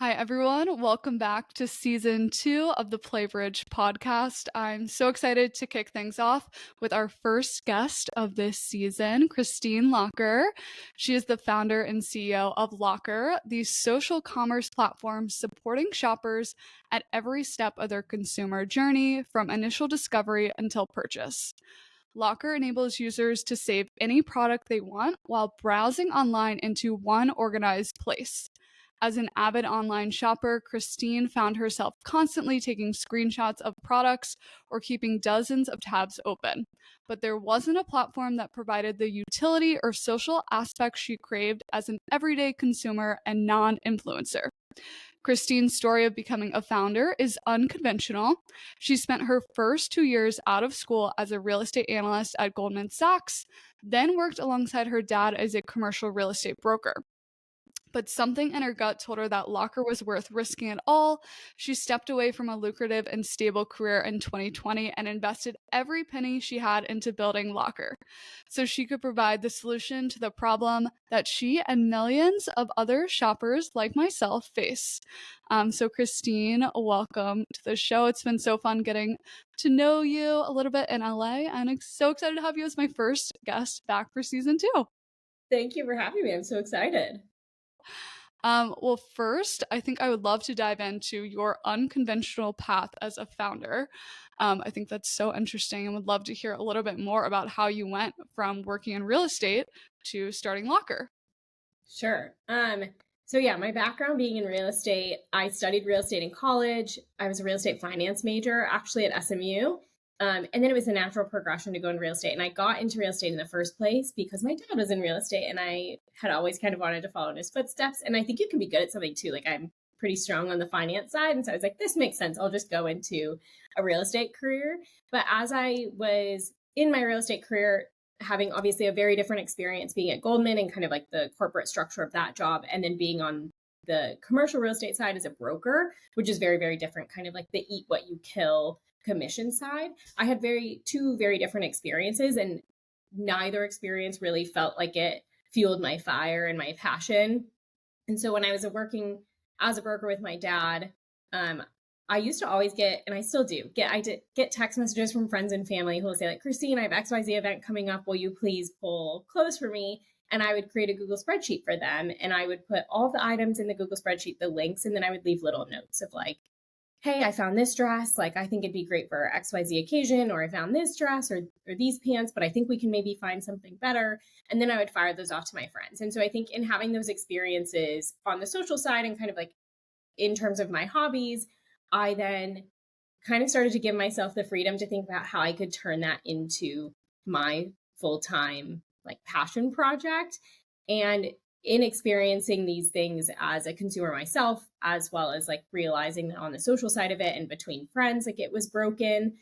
Hi, everyone. Welcome back to season 2 of the Playbridge podcast. I'm so excited to kick things off with our first guest of this season, Kristine Locker. She is the founder and CEO of Locker, the social commerce platform supporting shoppers at every step of their consumer journey, from initial discovery until purchase. Locker enables users to save any product they want while browsing online into one organized place. As an avid online shopper, Kristine found herself constantly taking screenshots of products or keeping dozens of tabs open. But there wasn't a platform that provided the utility or social aspects she craved as an everyday consumer and non influencer. Kristine's story of becoming a founder is unconventional. She spent her first 2 years out of school as a real estate analyst at Goldman Sachs, then worked alongside her dad as a commercial real estate broker. But something in her gut told her that Locker was worth risking it all. She stepped away from a lucrative and stable career in 2020 and invested every penny she had into building Locker so she could provide the solution to the problem that she and millions of other shoppers like myself face. So, Kristine, welcome to the show. It's been so fun getting to know you a little bit in LA, and I'm so excited to have you as my first guest back for season 2. Thank you for having me. I'm so excited. Well, first, I think I would love to dive into your unconventional path as a founder. I think that's so interesting and would love to hear a little bit more about how you went from working in real estate to starting Locker. Sure. So my background being in real estate, I studied real estate in college. I was a real estate finance major actually at SMU. And then it was a natural progression to go in real estate. And I got into real estate in the first place because my dad was in real estate and I had always kind of wanted to follow in his footsteps. And I think you can be good at something too. Like I'm pretty strong on the finance side. And so I was like, this makes sense. I'll just go into a real estate career. But as I was in my real estate career, having obviously a very different experience being at Goldman and kind of like the corporate structure of that job, and then being on the commercial real estate side as a broker, which is very, very different, kind of like the eat what you kill commission side. I had two very different experiences, and neither experience really felt like it fueled my fire and my passion. And so when I was working as a broker with my dad, I used to always get, and I still do, get text messages from friends and family who will say like, Kristine, I have XYZ event coming up. Will you please pull clothes for me? And I would create a Google spreadsheet for them. And I would put all the items in the Google spreadsheet, the links, and then I would leave little notes of like, hey, I found this dress. Like, I think it'd be great for XYZ occasion, or I found this dress or these pants, but I think we can maybe find something better. And then I would fire those off to my friends. And so I think in having those experiences on the social side and kind of like in terms of my hobbies, I then kind of started to give myself the freedom to think about how I could turn that into my full-time like passion project. And in experiencing these things as a consumer myself, as well as like realizing that on the social side of it and between friends, like it was broken,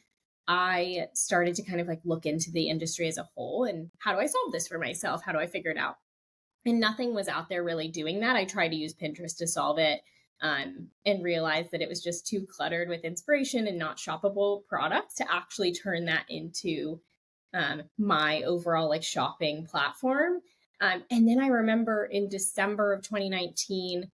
I started to kind of like look into the industry as a whole and how do I solve this for myself? How do I figure it out? And nothing was out there really doing that. I tried to use Pinterest to solve it, and realized that it was just too cluttered with inspiration and not shoppable products to actually turn that into my overall like shopping platform. And then I remember in December of 2019,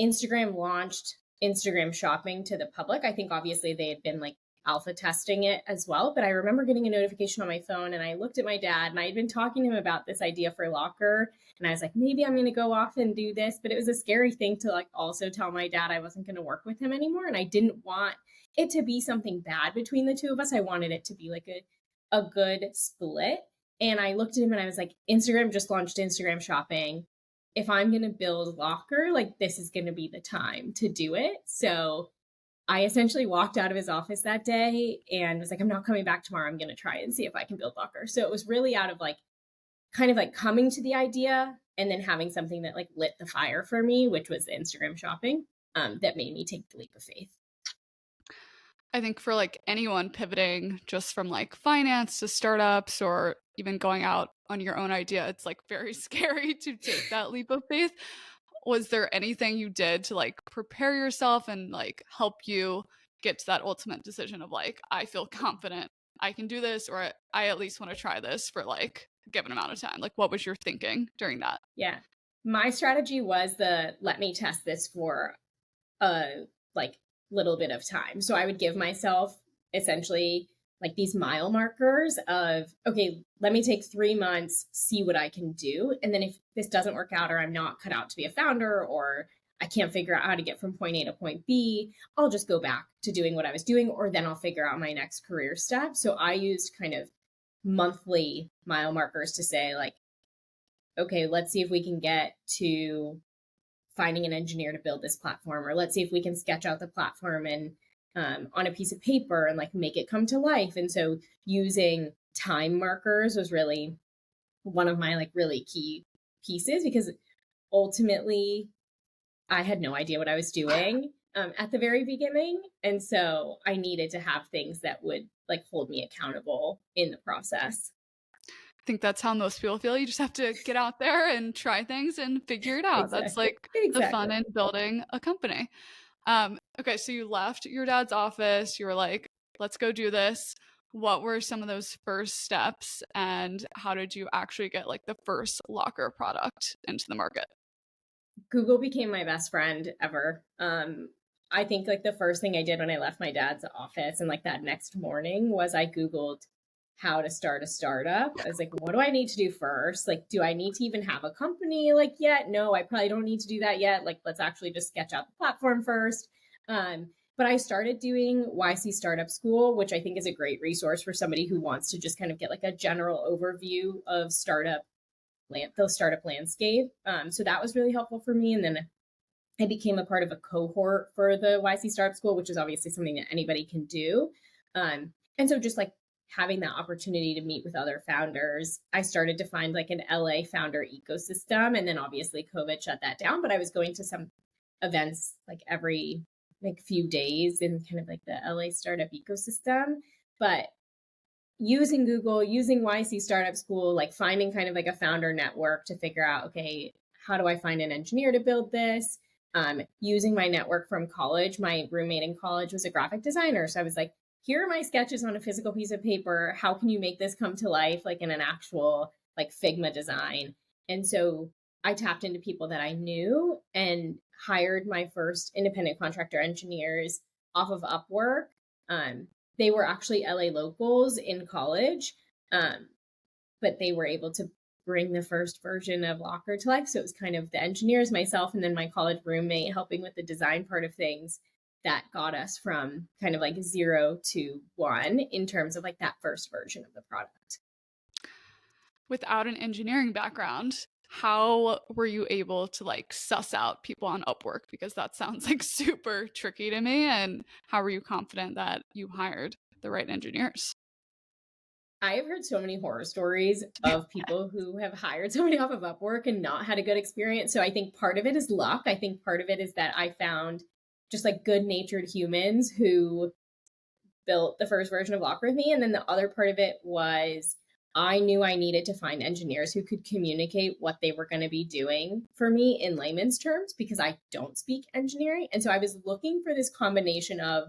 Instagram launched Instagram shopping to the public. I think obviously they had been like alpha testing it as well, but I remember getting a notification on my phone and I looked at my dad and I had been talking to him about this idea for Locker. And I was like, maybe I'm going to go off and do this. But it was a scary thing to like also tell my dad I wasn't going to work with him anymore. And I didn't want it to be something bad between the two of us. I wanted it to be like a good split. And I looked at him and I was like, Instagram just launched Instagram shopping. If I'm going to build Locker, like this is going to be the time to do it. So I essentially walked out of his office that day and was like, I'm not coming back tomorrow. I'm going to try and see if I can build Locker. So it was really out of like, kind of like coming to the idea and then having something that like lit the fire for me, which was the Instagram shopping, that made me take the leap of faith. I think for like anyone pivoting just from like finance to startups or even going out on your own idea, it's like very scary to take that leap of faith. Was there anything you did to like prepare yourself and like help you get to that ultimate decision of like, I feel confident I can do this, or I at least want to try this for like a given amount of time? Like, what was your thinking during that? Yeah. My strategy was let me test this for a like little bit of time. So I would give myself essentially like these mile markers of, okay, let me take 3 months, see what I can do. And then if this doesn't work out, or I'm not cut out to be a founder, or I can't figure out how to get from point A to point B, I'll just go back to doing what I was doing, or then I'll figure out my next career step. So I used kind of monthly mile markers to say, like, okay, let's see if we can get to finding an engineer to build this platform, or let's see if we can sketch out the platform and on a piece of paper and like make it come to life. And so using time markers was really one of my like really key pieces, because ultimately I had no idea what I was doing at the very beginning. And so I needed to have things that would like hold me accountable in the process. I think that's how most people feel. You just have to get out there and try things and figure it out. That's Exactly. like the fun Exactly. in building a company. Okay, so you left your dad's office. You were like, let's go do this. What were some of those first steps, and how did you actually get like the first locker product into the market? Google became my best friend ever. I think like the first thing I did when I left my dad's office and like that next morning was I Googled how to start a startup. I was like, what do I need to do first? Like, do I need to even have a company like yet? No, I probably don't need to do that yet. Like, let's actually just sketch out the platform first. But I started doing YC Startup School, which I think is a great resource for somebody who wants to just kind of get like a general overview of the startup landscape. So that was really helpful for me. And then I became a part of a cohort for the YC Startup School, which is obviously something that anybody can do. And so just like having that opportunity to meet with other founders, I started to find like an LA founder ecosystem. And then obviously COVID shut that down, but I was going to some events like every like few days in kind of like the LA startup ecosystem. But using Google, using YC Startup School, like finding kind of like a founder network to figure out, okay, how do I find an engineer to build this? Using my network from college, my roommate in college was a graphic designer. So I was like, here are my sketches on a physical piece of paper. How can you make this come to life like in an actual like Figma design? And so I tapped into people that I knew and hired my first independent contractor engineers off of Upwork. They were actually LA locals in college, but they were able to bring the first version of Locker to life. So it was kind of the engineers, myself, and then my college roommate helping with the design part of things that got us from kind of like 0 to 1 in terms of like that first version of the product. Without an engineering background, how were you able to like suss out people on Upwork? Because that sounds like super tricky to me. And how were you confident that you hired the right engineers? I have heard so many horror stories of people who have hired somebody off of Upwork and not had a good experience. So I think part of it is luck. I think part of it is that I found just like good natured humans who built the first version of Locker with me. And then the other part of it was I knew I needed to find engineers who could communicate what they were going to be doing for me in layman's terms, because I don't speak engineering. And so I was looking for this combination of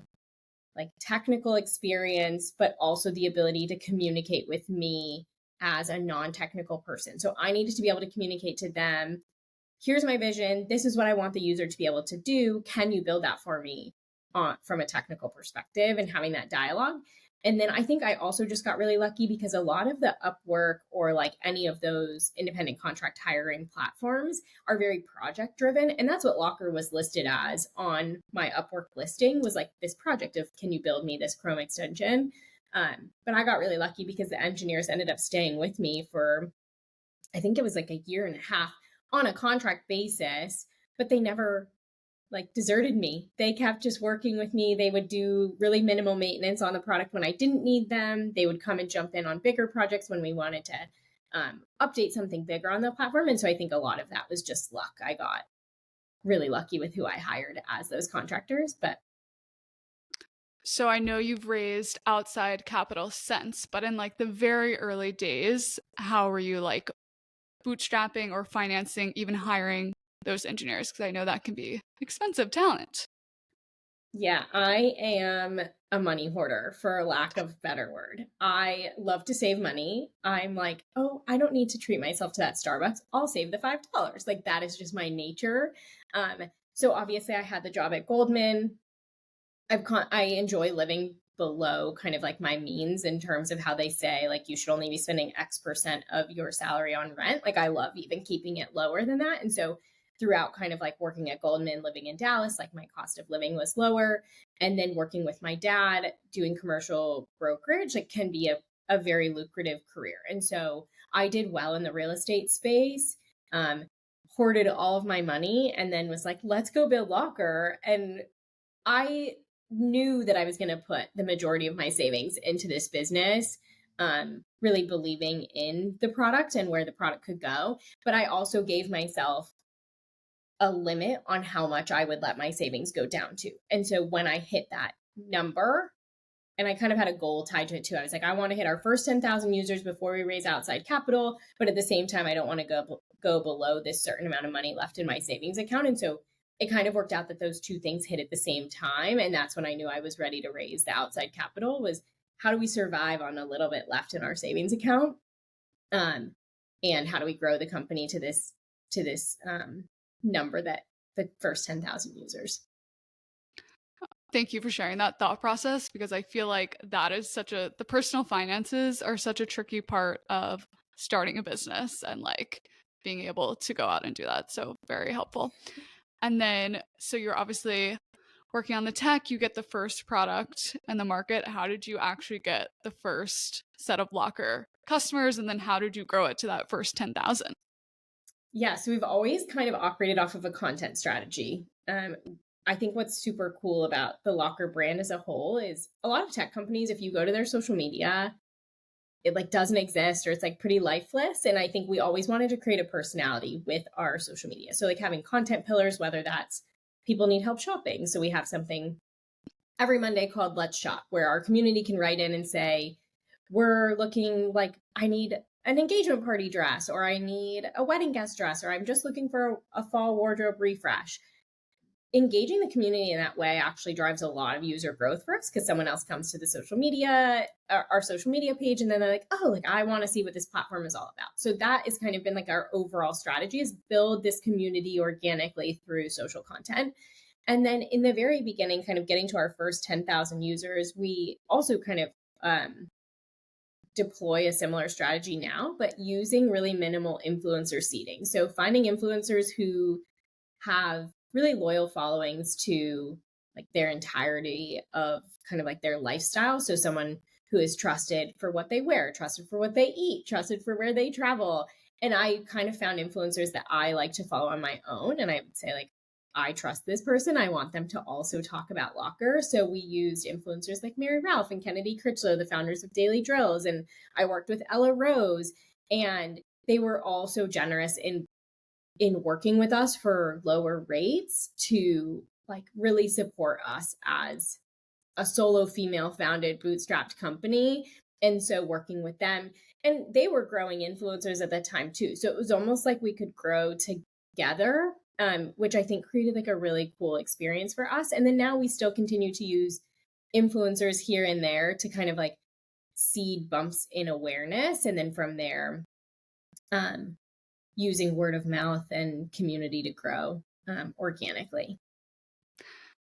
like technical experience, but also the ability to communicate with me as a non-technical person. So I needed to be able to communicate to them, here's my vision. This is what I want the user to be able to do. Can you build that for me from a technical perspective, and having that dialogue? And then I think I also just got really lucky because a lot of the Upwork or like any of those independent contract hiring platforms are very project driven. And that's what Locker was listed as on my Upwork listing, was like this project of, can you build me this Chrome extension? But I got really lucky because the engineers ended up staying with me for, I think it was like a year and a half on a contract basis, but they never like deserted me. They kept just working with me. They would do really minimal maintenance on the product when I didn't need them. They would come and jump in on bigger projects when we wanted to update something bigger on the platform. And so I think a lot of that was just luck. I got really lucky with who I hired as those contractors. But So I know you've raised outside capital since, but in like the very early days, how were you like bootstrapping or financing, even hiring those engineers? Because I know that can be expensive talent. yeah, I am a money hoarder, for lack of better word. I love to save money. I'm like, oh, I don't need to treat myself to that Starbucks. I'll save the $5. Like that is just my nature. So obviously I had the job at Goldman. I enjoy living below kind of like my means in terms of how they say like you should only be spending X% of your salary on rent. Like I love even keeping it lower than that. And so throughout kind of like working at Goldman, living in Dallas, like my cost of living was lower. And then working with my dad, doing commercial brokerage, like can be a very lucrative career. And so I did well in the real estate space, hoarded all of my money, and then was like, let's go build Locker. And I knew that I was going to put the majority of my savings into this business, really believing in the product and where the product could go. But I also gave myself a limit on how much I would let my savings go down to. And so when I hit that number, and I kind of had a goal tied to it too. I was like, I want to hit our first 10,000 users before we raise outside capital. But at the same time, I don't want to go below this certain amount of money left in my savings account. And so it kind of worked out that those two things hit at the same time. And that's when I knew I was ready to raise the outside capital, was how do we survive on a little bit left in our savings account? And how do we grow the company to this number, that the first 10,000 users? Thank you for sharing that thought process, because I feel like that is the personal finances are such a tricky part of starting a business and like being able to go out and do that. So very helpful. And then, so you're obviously working on the tech, you get the first product in the market. How did you actually get the first set of Locker customers? And then how did you grow it to that first 10,000? Yeah, so we've always kind of operated off of a content strategy. I think what's super cool about the Locker brand as a whole is a lot of tech companies, if you go to their social media, it like doesn't exist or it's like pretty lifeless. And I think we always wanted to create a personality with our social media. So like having content pillars, whether that's people need help shopping. So we have something every Monday called Let's Shop, where our community can write in and say, we're looking like, I need an engagement party dress, or I need a wedding guest dress, or I'm just looking for a fall wardrobe refresh. Engaging the community in that way actually drives a lot of user growth for us, because someone else comes to the social media, our social media page, and then they're like, oh, like I want to see what this platform is all about. So that has kind of been like our overall strategy, is build this community organically through social content. And then in the very beginning, kind of getting to our first 10,000 users, we also kind of deploy a similar strategy now, but using really minimal influencer seeding. So finding influencers who have really loyal followings to like their entirety of kind of like their lifestyle. So someone who is trusted for what they wear, trusted for what they eat, trusted for where they travel. And I kind of found influencers that I like to follow on my own. And I would say like, I trust this person. I want them to also talk about Locker. So we used influencers like Mary Ralph and Kennedy Critchlow, the founders of Daily Drills. And I worked with Ella Rose, and they were all so generous in working with us for lower rates to like really support us as a solo female founded bootstrapped company. And so working with them, and they were growing influencers at that time too. So it was almost like we could grow together, which I think created like a really cool experience for us. And then now we still continue to use influencers here and there to kind of like seed bumps in awareness. And then from there, using word of mouth and community to grow organically.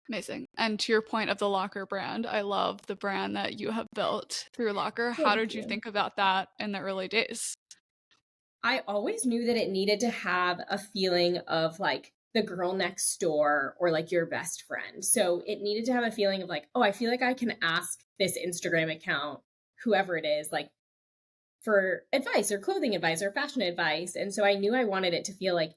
Amazing. And to your point of the Locker brand, I love the brand that you have built through Locker. How did you think about that in the early days? I always knew that it needed to have a feeling of like the girl next door or like your best friend. So it needed to have a feeling of like, oh, I feel like I can ask this Instagram account, whoever it is, like for advice or clothing advice or fashion advice. And so I knew I wanted it to feel like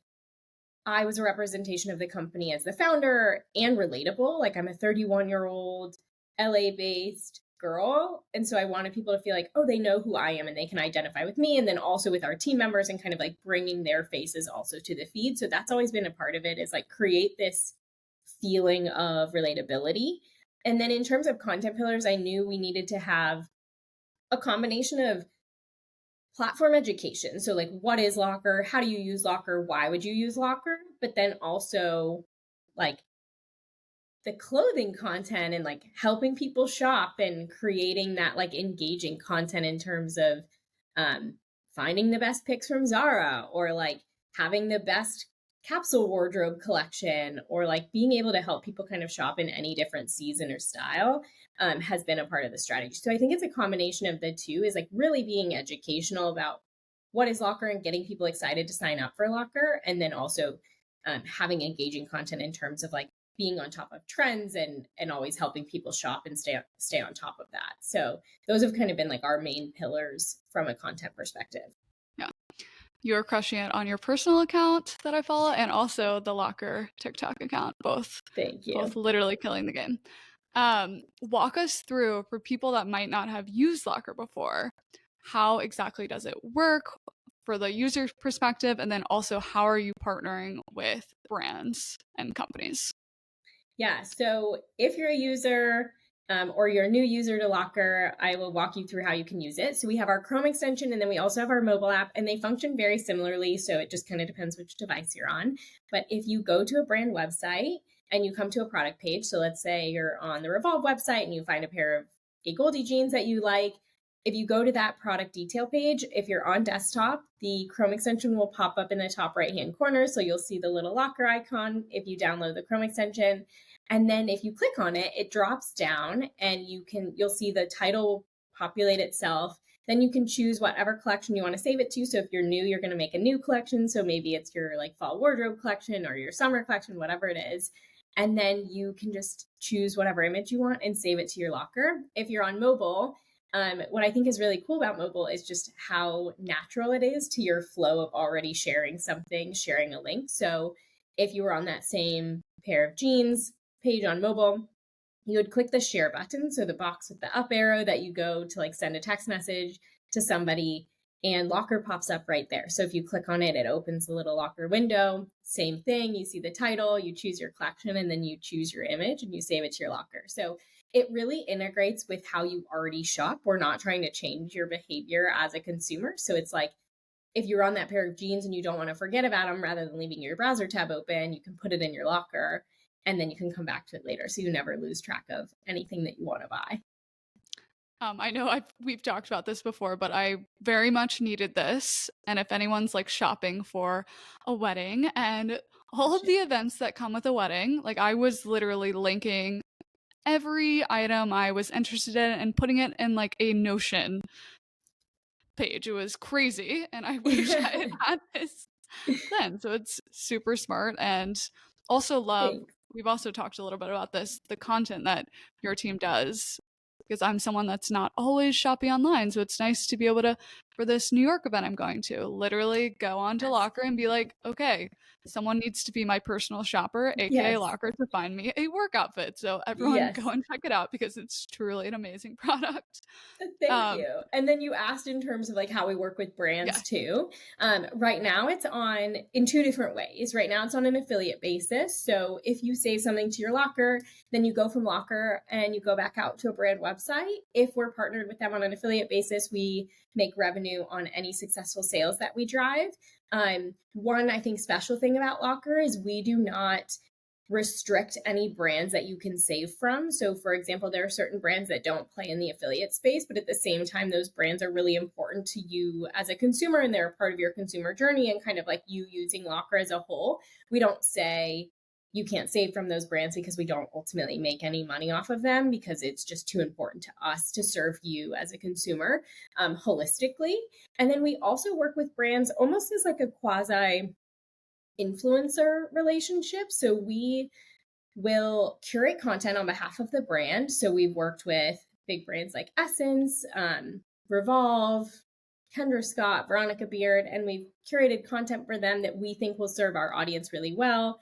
I was a representation of the company as the founder and relatable. Like I'm a 31-year-old LA-based girl. And so I wanted people to feel like, oh, they know who I am and they can identify with me. And then also with our team members and kind of like bringing their faces also to the feed. So that's always been a part of it, is like create this feeling of relatability. And then in terms of content pillars, I knew we needed to have a combination of platform education. So like, what is Locker? How do you use Locker? Why would you use Locker? But then also like the clothing content and like helping people shop and creating that like engaging content in terms of finding the best picks from Zara, or like having the best capsule wardrobe collection, or like being able to help people kind of shop in any different season or style has been a part of the strategy. So I think it's a combination of the two, is like really being educational about what is Locker and getting people excited to sign up for Locker. And then also having engaging content in terms of like being on top of trends and always helping people shop and stay on top of that. So those have kind of been like our main pillars from a content perspective. Yeah. You're crushing it on your personal account that I follow and also the Locker TikTok account. Both Thank you. Both literally killing the game. Walk us through, for people that might not have used Locker before, how exactly does it work for the user perspective? And then also, how are you partnering with brands and companies? Yeah. So if you're a user or you're a new user to Locker, I will walk you through how you can use it. So we have our Chrome extension, and then we also have our mobile app, and they function very similarly. So it just kind of depends which device you're on. But if you go to a brand website and you come to a product page, so let's say you're on the Revolve website and you find a pair of a Goldie jeans that you like. If you go to that product detail page, if you're on desktop, the Chrome extension will pop up in the top right-hand corner. So you'll see the little Locker icon if you download the Chrome extension. And then if you click on it, it drops down and you'll see the title populate itself. Then you can choose whatever collection you want to save it to. So if you're new, you're going to make a new collection. So maybe it's your like fall wardrobe collection or your summer collection, whatever it is. And then you can just choose whatever image you want and save it to your Locker. If you're on mobile, what I think is really cool about mobile is just how natural it is to your flow of already sharing something, sharing a link. So if you were on that same pair of jeans page on mobile, you would click the share button. So the box with the up arrow that you go to like send a text message to somebody, and Locker pops up right there. So if you click on it, it opens the little Locker window. Same thing. You see the title, you choose your collection, and then you choose your image and you save it to your Locker. So it really integrates with how you already shop. We're not trying to change your behavior as a consumer. So it's like, if you're on that pair of jeans and you don't want to forget about them, rather than leaving your browser tab open, you can put it in your Locker and then you can come back to it later. So you never lose track of anything that you want to buy. I know we've talked about this before, but I very much needed this. And if anyone's like shopping for a wedding and all of the events that come with a wedding, like I was literally linking every item I was interested in and putting it in like a Notion page. It was crazy. And I wish I had had this then. So it's super smart. And also we've also talked a little bit about this, the content that your team does, because I'm someone that's not always shopping online. So it's nice to be able to, for this New York event I'm going to, literally go onto Locker and be like, okay, someone needs to be my personal shopper, aka Locker, to find me a work outfit. So everyone go and check it out because it's truly an amazing product. Thank you. And then you asked in terms of like how we work with brands too. Right now it's on in two different ways. Right now it's on an affiliate basis. So if you save something to your Locker, then you go from Locker and you go back out to a brand website. If we're partnered with them on an affiliate basis, we make revenue on any successful sales that we drive. One, I think, special thing about Locker is we do not restrict any brands that you can save from. So for example, there are certain brands that don't play in the affiliate space, but at the same time, those brands are really important to you as a consumer and they're a part of your consumer journey and kind of like you using Locker as a whole. We don't say you can't save from those brands because we don't ultimately make any money off of them because it's just too important to us to serve you as a consumer holistically. And then we also work with brands almost as like a quasi influencer relationship. So we will curate content on behalf of the brand. So we've worked with big brands like Essence, Revolve, Kendra Scott, Veronica Beard, and we've curated content for them that we think will serve our audience really well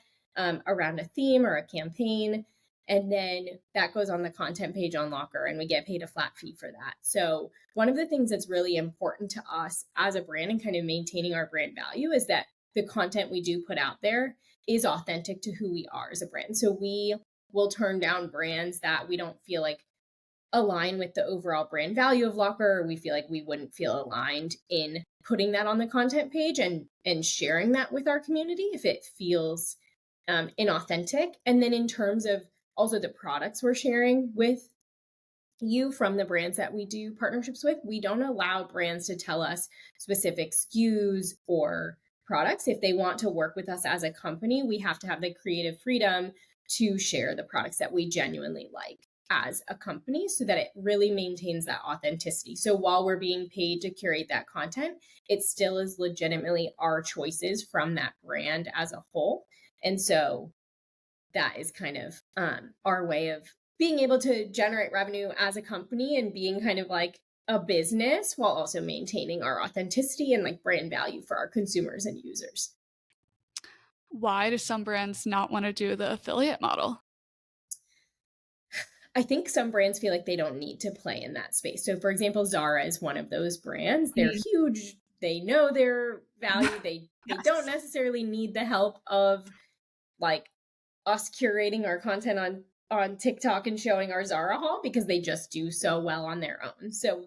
around a theme or a campaign. And then that goes on the content page on Locker and we get paid a flat fee for that. So one of the things that's really important to us as a brand and kind of maintaining our brand value is that the content we do put out there is authentic to who we are as a brand. So we will turn down brands that we don't feel like align with the overall brand value of Locker, or we feel like we wouldn't feel aligned in putting that on the content page and sharing that with our community if it feels inauthentic. And then in terms of also the products we're sharing with you from the brands that we do partnerships with, we don't allow brands to tell us specific SKUs or products. If they want to work with us as a company, we have to have the creative freedom to share the products that we genuinely like as a company so that it really maintains that authenticity. So while we're being paid to curate that content, it still is legitimately our choices from that brand as a whole. And so that is kind of our way of being able to generate revenue as a company and being kind of like a business while also maintaining our authenticity and like brand value for our consumers and users. Why do some brands not want to do the affiliate model? I think some brands feel like they don't need to play in that space. So, for example, Zara is one of those brands. They're huge. They know their value. They don't necessarily need the help of like us curating our content on TikTok and showing our Zara haul because they just do so well on their own. So,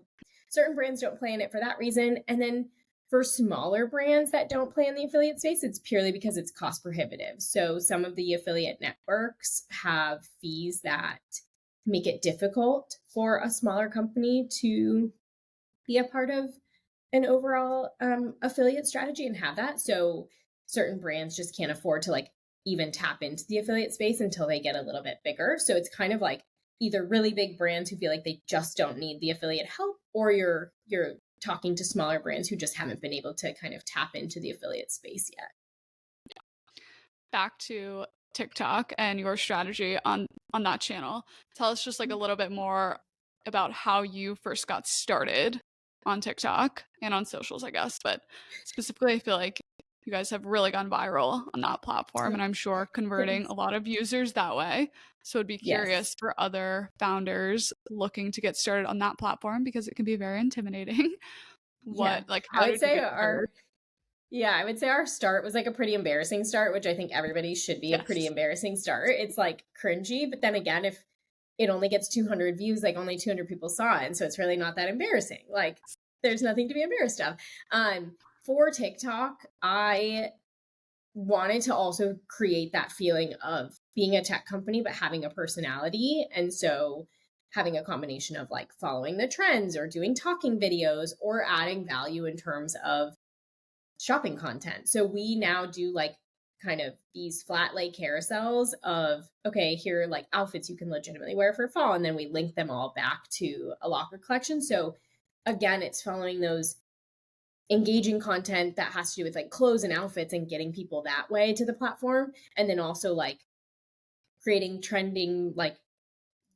certain brands don't play in it for that reason. And then for smaller brands that don't play in the affiliate space, it's purely because it's cost prohibitive. So, some of the affiliate networks have fees that make it difficult for a smaller company to be a part of an overall affiliate strategy and have that. So certain brands just can't afford to like even tap into the affiliate space until they get a little bit bigger. So it's kind of like either really big brands who feel like they just don't need the affiliate help, or you're talking to smaller brands who just haven't been able to kind of tap into the affiliate space yet. Back to TikTok and your strategy on that channel. Tell us just like a little bit more about how you first got started on TikTok and on socials, I guess. But specifically, I feel like you guys have really gone viral on that platform, and I'm sure converting a lot of users that way. So I'd be curious for other founders looking to get started on that platform because it can be very intimidating. How did you get started? Yeah, I would say our start was like a pretty embarrassing start, which I think everybody should be a pretty embarrassing start. It's like cringy, but then again, if it only gets 200 views, like only 200 people saw it. And so it's really not that embarrassing. Like there's nothing to be embarrassed of. For TikTok, I wanted to also create that feeling of being a tech company, but having a personality. And so having a combination of like following the trends or doing talking videos or adding value in terms of shopping content. So we now do like kind of these flat lay carousels of, okay, here are like outfits you can legitimately wear for fall. And then we link them all back to a locker collection. So again, it's following those engaging content that has to do with like clothes and outfits and getting people that way to the platform. And then also like creating trending, like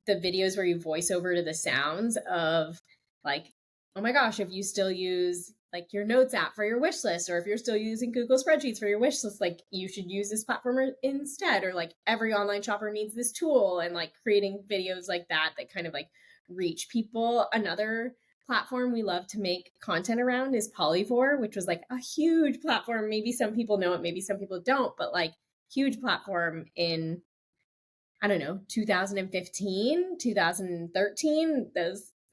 the videos where you voice over to the sounds of like, oh my gosh, if you still use like your notes app for your wish list, or if you're still using Google spreadsheets for your wish list, like you should use this platform instead, or like every online shopper needs this tool, and like creating videos like that kind of like reach people. Another platform we love to make content around is Polyvore, which was like a huge platform. Maybe some people know it, maybe some people don't, but like huge platform in, I don't know, 2015, 2013,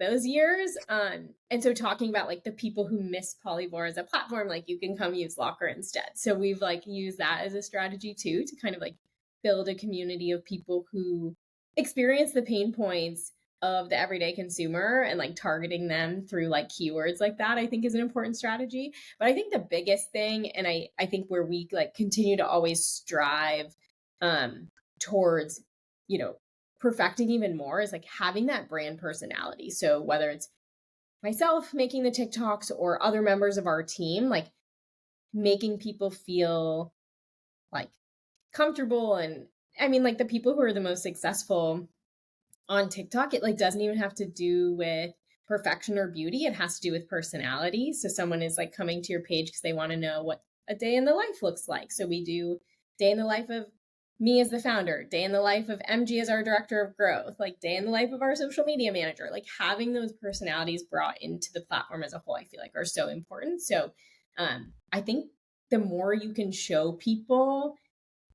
those years. And so talking about like the people who miss Polyvore as a platform, like you can come use Locker instead. So we've like used that as a strategy too, to kind of like build a community of people who experience the pain points of the everyday consumer and like targeting them through like keywords like that, I think is an important strategy. But I think the biggest thing, and I think where we like continue to always strive towards, you know, perfecting even more, is like having that brand personality. So whether it's myself making the TikToks or other members of our team, like making people feel like comfortable. And I mean, like the people who are the most successful on TikTok, it like doesn't even have to do with perfection or beauty. It has to do with personality. So someone is like coming to your page because they want to know what a day in the life looks like. So we do day in the life of me as the founder, day in the life of MG as our director of growth, like day in the life of our social media manager. Like having those personalities brought into the platform as a whole, I feel like are so important. So I think the more you can show people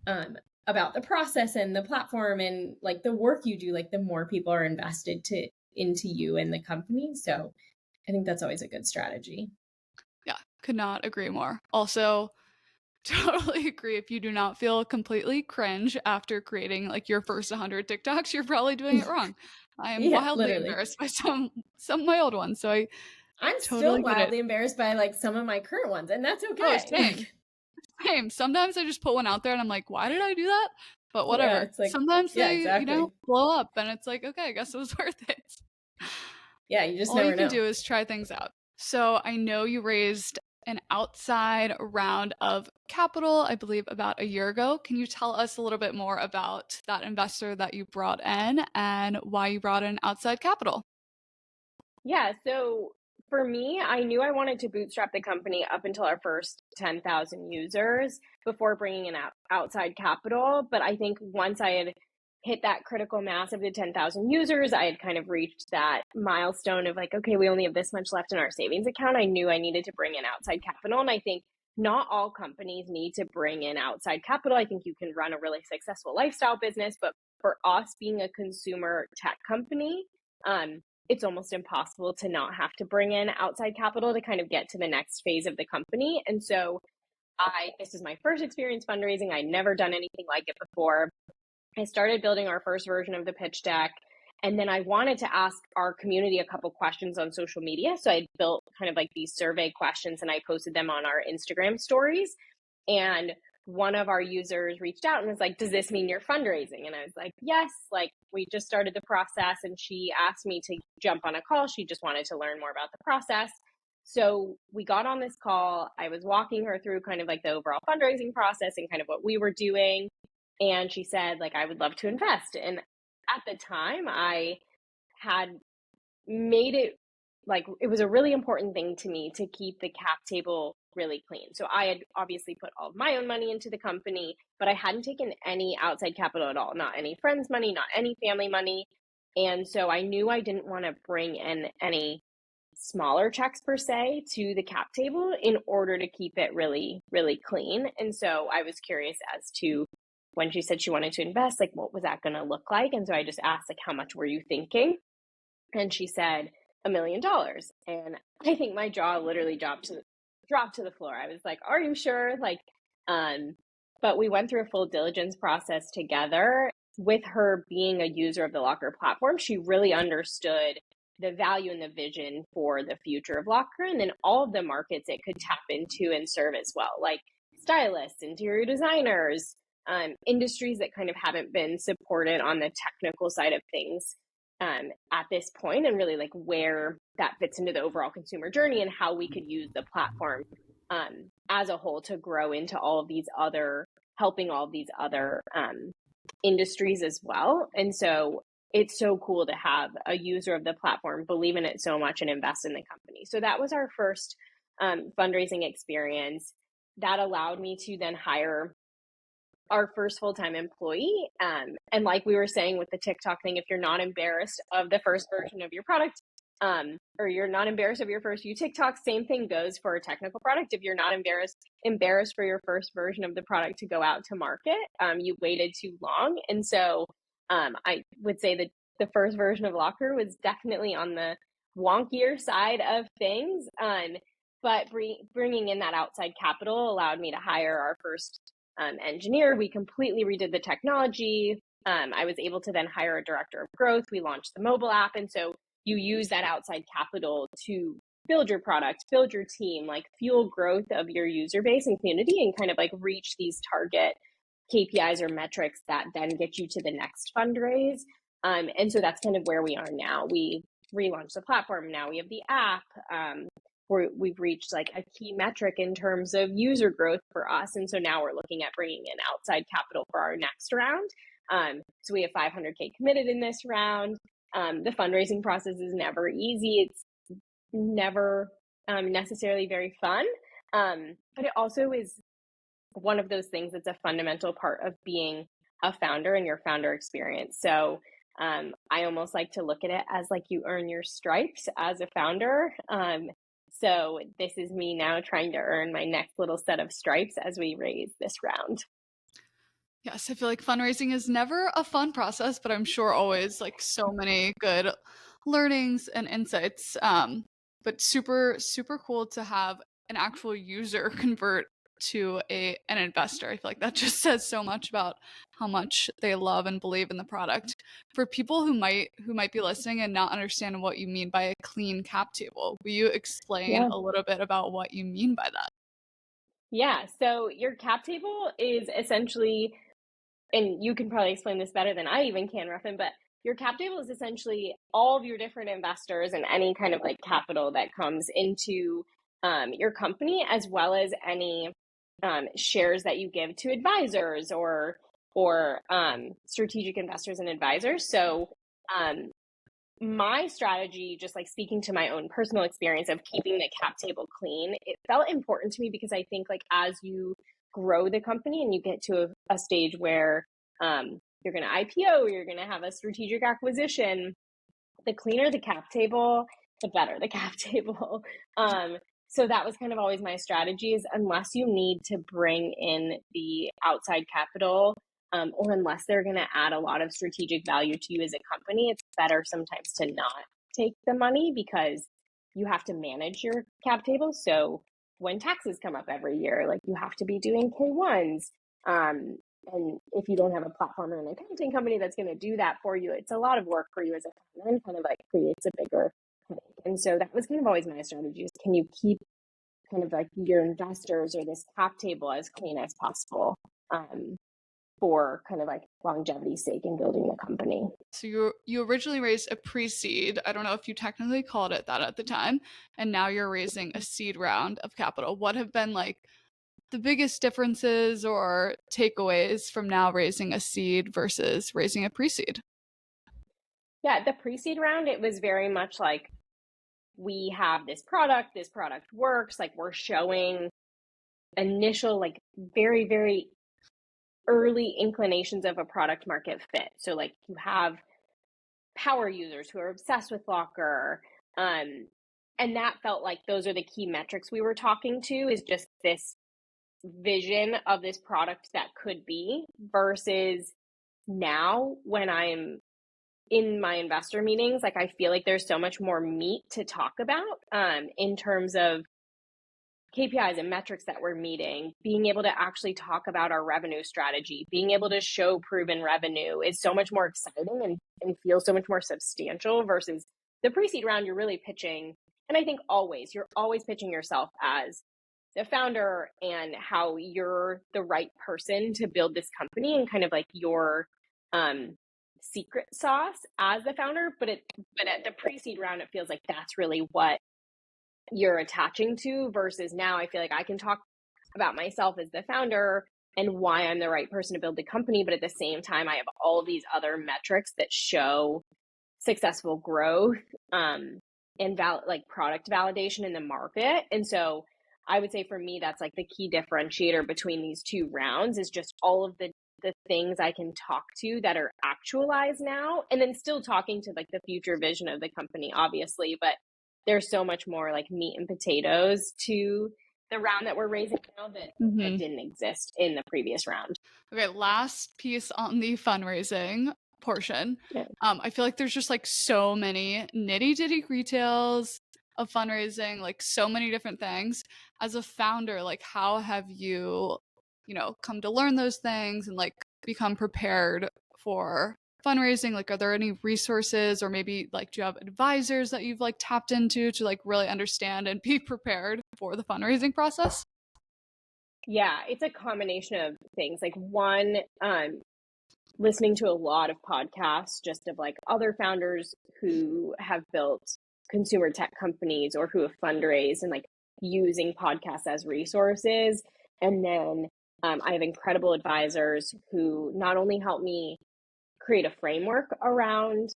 about the process and the platform and like the work you do, like the more people are invested into you and the company. So I think that's always a good strategy. Yeah, could not agree more. Also, totally agree. If you do not feel completely cringe after creating like your first 100 TikToks, you're probably doing it wrong. I am wildly embarrassed by some of my old ones. So I'm still wildly embarrassed by like some of my current ones, and that's okay. Oh, same. Same. Sometimes I just put one out there and I'm like, why did I do that? But Yeah, whatever. it's like, Sometimes yeah, they, exactly. blow up and it's like, okay, I guess it was worth it. Yeah, you just All you never can know. do is try things out. So I know you raised an outside round of capital, I believe about a year ago. Can you tell us a little bit more about that investor that you brought in and why you brought in outside capital? Yeah, so for me, I knew I wanted to bootstrap the company up until our first 10,000 users before bringing in outside capital. But I think once I had hit that critical mass of the 10,000 users, I had kind of reached that milestone of like, okay, we only have this much left in our savings account. I knew I needed to bring in outside capital. And I think not all companies need to bring in outside capital. I think you can run a really successful lifestyle business, but for us being a consumer tech company, it's almost impossible to not have to bring in outside capital to kind of get to the next phase of the company. And so this is my first experience fundraising. I'd never done anything like it before. I started building our first version of the pitch deck. And then I wanted to ask our community a couple questions on social media. So I built kind of like these survey questions and I posted them on our Instagram stories. And one of our users reached out and was like, does this mean you're fundraising? And I was like, yes, like we just started the process. And she asked me to jump on a call. She just wanted to learn more about the process. So we got on this call. I was walking her through kind of like the overall fundraising process and kind of what we were doing. And she said, like, I would love to invest. And at the time, I had made it like it was a really important thing to me to keep the cap table really clean. So I had obviously put all of my own money into the company, but I hadn't taken any outside capital at all, not any friends' money, not any family money. And so I knew I didn't want to bring in any smaller checks per se to the cap table in order to keep it really, really clean. And so I was curious as to when she said she wanted to invest, like what was that going to look like? And so I just asked, like, how much were you thinking? And she said $1 million. And I think my jaw literally dropped to the floor. I was like, are you sure? Like, but we went through a full diligence process together. With her being a user of the Locker platform, she really understood the value and the vision for the future of Locker and then all of the markets it could tap into and serve as well, like stylists, interior designers, industries that kind of haven't been supported on the technical side of things at this point, and really like where that fits into the overall consumer journey and how we could use the platform as a whole to grow into all of these other, helping all of these other industries as well. And so it's so cool to have a user of the platform believe in it so much and invest in the company. So that was our first fundraising experience. That allowed me to then hire our first full-time employee. And like we were saying with the TikTok thing, if you're not embarrassed of the first version of your product, or you're not embarrassed of your first few TikToks, same thing goes for a technical product. If you're not embarrassed for your first version of the product to go out to market, you waited too long. And so I would say that the first version of Locker was definitely on the wonkier side of things. But bringing in that outside capital allowed me to hire our first engineer. We completely redid the technology. I was able to then hire a director of growth. We launched the mobile app. And so you use that outside capital to build your product, build your team, like fuel growth of your user base and community and kind of like reach these target KPIs or metrics that then get you to the next fundraise. And so that's kind of where we are now. We relaunched the platform. Now we have the app. We've reached like a key metric in terms of user growth for us. And so now we're looking at bringing in outside capital for our next round. So we have 500K committed in this round. The fundraising process is never easy. It's never necessarily very fun. But it also is one of those things that's a fundamental part of being a founder and your founder experience. So I almost like to look at it as like you earn your stripes as a founder. So this is me now trying to earn my next little set of stripes as we raise this round. Yes, I feel like fundraising is never a fun process, but I'm sure always like so many good learnings and insights. But super, super cool to have an actual user convert to an investor. I feel like that just says so much about how much they love and believe in the product. For people who might be listening and not understand what you mean by a clean cap table, will you explain Yeah. a little bit about what you mean by that? Yeah. So your cap table is essentially, and you can probably explain this better than I even can, Ruffin, but your cap table is essentially all of your different investors and any kind of like capital that comes into your company, as well as any shares that you give to advisors or strategic investors and advisors. So um, my strategy, just like speaking to my own personal experience of keeping the cap table clean, it felt important to me because I think like as you grow the company and you get to a stage where you're going to IPO, you're going to have a strategic acquisition, the cleaner the cap table, the better the cap table. So that was kind of always my strategy is unless you need to bring in the outside capital, or unless they're going to add a lot of strategic value to you as a company, it's better sometimes to not take the money because you have to manage your cap table. So when taxes come up every year, like you have to be doing K1s. And if you don't have a platform or an accounting company that's going to do that for you, it's a lot of work for you as a founder and kind of like creates a bigger headache. And so that was kind of always my strategy is can you keep kind of like your investors or this cap table as clean as possible, for kind of like longevity's sake in building the company. So you originally raised a pre-seed. I don't know if you technically called it that at the time, and now you're raising a seed round of capital. What have been like the biggest differences or takeaways from now raising a seed versus raising a pre-seed? Yeah, the pre-seed round, it was very much like we have this product works, like we're showing initial, like very, very early inclinations of a product market fit. So like you have power users who are obsessed with Locker. And that felt like those are the key metrics we were talking to is just this vision of this product that could be versus now when I'm in my investor meetings, like I feel like there's so much more meat to talk about in terms of KPIs and metrics that we're meeting, being able to actually talk about our revenue strategy, being able to show proven revenue is so much more exciting and feels so much more substantial versus the pre-seed round. You're really pitching, and I think you're always pitching yourself as the founder and how you're the right person to build this company and kind of like your secret sauce as the founder. But at the pre-seed round, it feels like that's really what you're attaching to versus now I feel like I can talk about myself as the founder and why I'm the right person to build the company. But at the same time, I have all these other metrics that show successful growth, and like product validation in the market. And so I would say for me, that's like the key differentiator between these two rounds is just all of the things I can talk to that are actualized now, and then still talking to like the future vision of the company, obviously, but there's so much more like meat and potatoes to the round that we're raising now that didn't exist in the previous round. Okay, last piece on the fundraising portion. Yeah. I feel like there's just like so many nitty-gritty details of fundraising, like so many different things. As a founder, like how have you, come to learn those things and like become prepared for fundraising? Like are there any resources or maybe like do you have advisors that you've like tapped into to like really understand and be prepared for the fundraising process? Yeah, it's a combination of things. Like one, listening to a lot of podcasts just of like other founders who have built consumer tech companies or who have fundraised and like using podcasts as resources. And then I have incredible advisors who not only help me create a framework around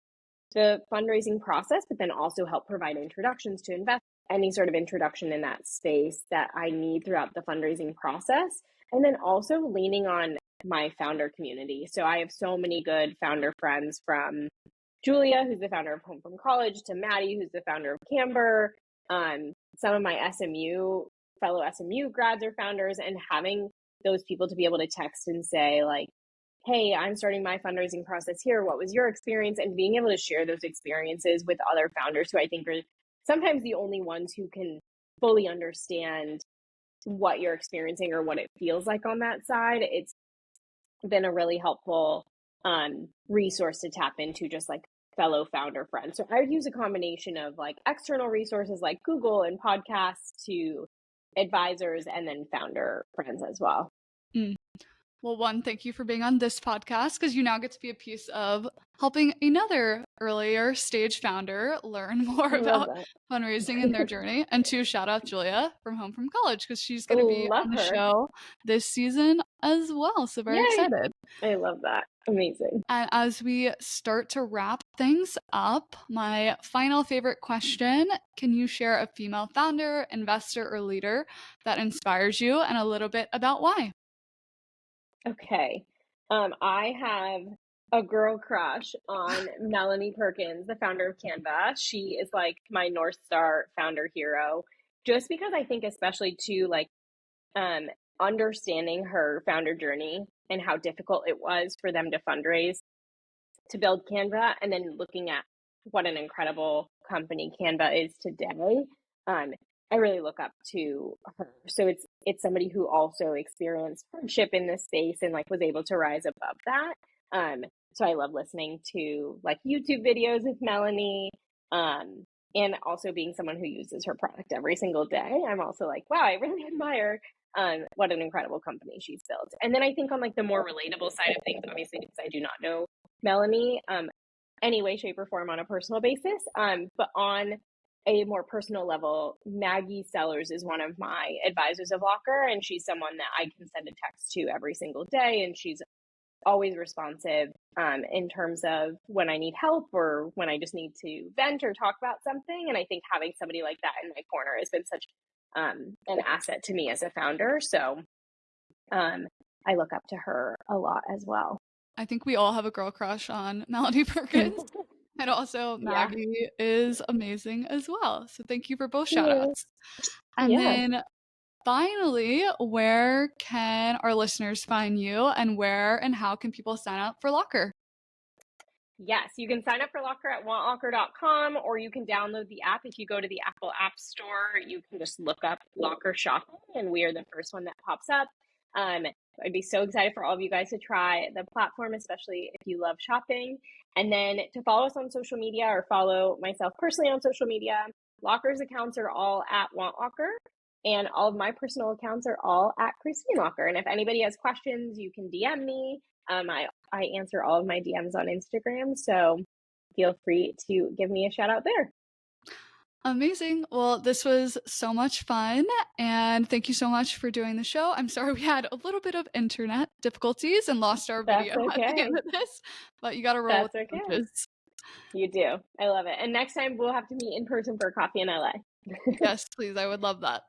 the fundraising process, but then also help provide introductions to invest any sort of introduction in that space that I need throughout the fundraising process. And then also leaning on my founder community. So I have so many good founder friends, from Julia, who's the founder of Home from College, to Maddie, who's the founder of Camber. Some of my fellow SMU grads are founders, and having those people to be able to text and say like, hey, I'm starting my fundraising process here. What was your experience? And being able to share those experiences with other founders who I think are sometimes the only ones who can fully understand what you're experiencing or what it feels like on that side. It's been a really helpful resource to tap into, just like fellow founder friends. So I would use a combination of like external resources like Google and podcasts to advisors and then founder friends as well. Well, one, thank you for being on this podcast, because you now get to be a piece of helping another earlier stage founder learn more about fundraising and their journey. And two, shout out Julia from Home from College, because she's going to be on the show this season as well. So very excited. I love that. Amazing. And as we start to wrap things up, my final favorite question, can you share a female founder, investor, or leader that inspires you, and a little bit about why? Okay. I have a girl crush on Melanie Perkins, the founder of Canva. She is like my North Star founder hero, just because I think especially to like understanding her founder journey and how difficult it was for them to fundraise to build Canva, and then looking at what an incredible company Canva is today. I really look up to her. So it's somebody who also experienced hardship in this space and like was able to rise above that. So I love listening to like YouTube videos with Melanie, and also being someone who uses her product every single day. I'm also like, wow, I really admire what an incredible company she's built. And then I think on like the more relatable side of things, obviously, because I do not know Melanie any way, shape, or form on a personal basis, but on a more personal level, Maggie Sellers is one of my advisors of Locker, and she's someone that I can send a text to every single day, and she's always responsive in terms of when I need help or when I just need to vent or talk about something. And I think having somebody like that in my corner has been such an asset to me as a founder. So I look up to her a lot as well. I think we all have a girl crush on Melanie Perkins. And also Maggie is amazing as well. So thank you for both shout outs. And then finally, where can our listeners find you, and where and how can people sign up for Locker? Yes, you can sign up for Locker at wantlocker.com, or you can download the app. If you go to the Apple App Store, you can just look up Locker Shopping, and we are the first one that pops up. I'd be so excited for all of you guys to try the platform, especially if you love shopping. And then to follow us on social media, or follow myself personally on social media, Locker's accounts are all at WantLocker, and all of my personal accounts are all at Kristine Locker. And if anybody has questions, you can DM me. I answer all of my DMs on Instagram, so feel free to give me a shout out there. Amazing. Well, this was so much fun, and thank you so much for doing the show. I'm sorry we had a little bit of internet difficulties and lost our video at the end of this, but you got to roll with the punches. You do. I love it. And next time we'll have to meet in person for coffee in LA. Yes, please. I would love that.